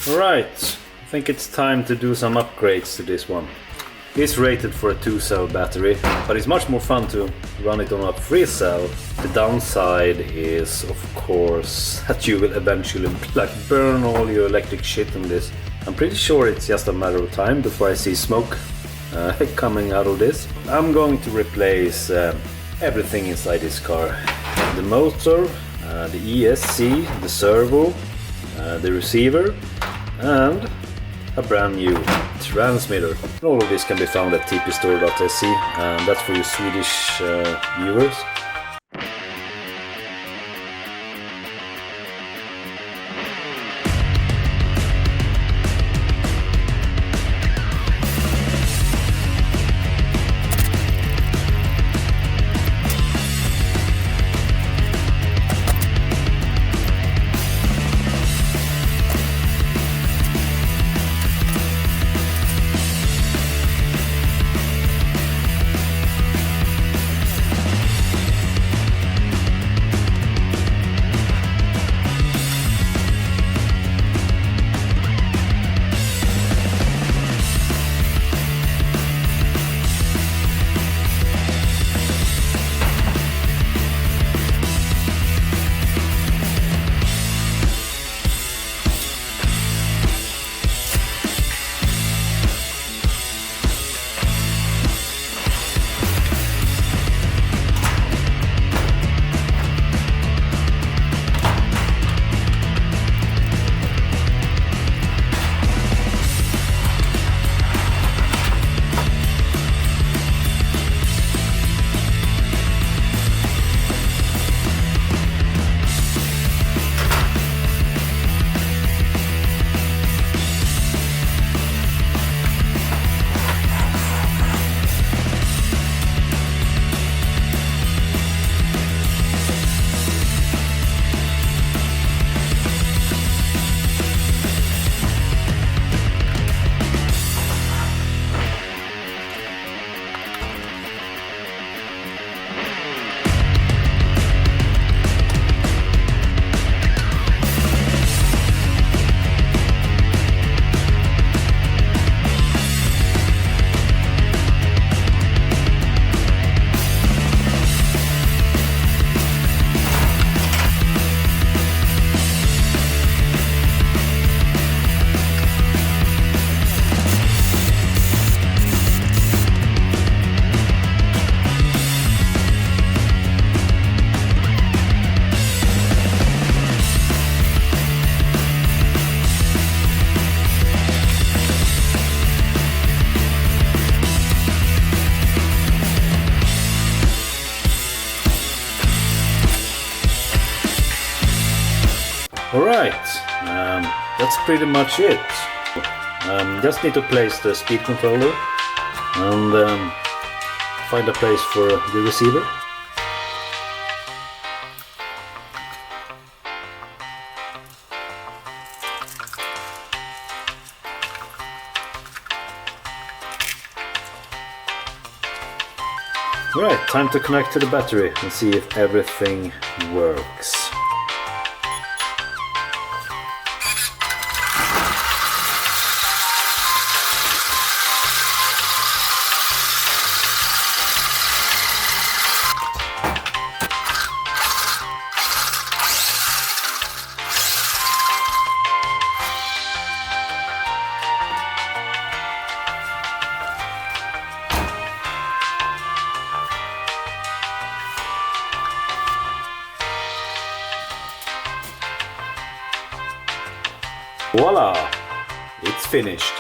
Alright, I think it's time to do some upgrades to this one. It's rated for a 2-cell battery, but it's much more fun to run it on a 3-cell. The downside is, of course, that you will eventually burn all your electric shit in this. I'm pretty sure it's just a matter of time before I see smoke coming out of this. I'm going to replace everything inside this car. The motor, the ESC, the servo, the receiver, and a brand new transmitter. All of this can be found at tpstore.se, and that's for you Swedish viewers. Alright, that's pretty much it. Just need to place the speed controller and find a place for the receiver. Right, time to connect to the battery and see if everything works. Voila! It's finished.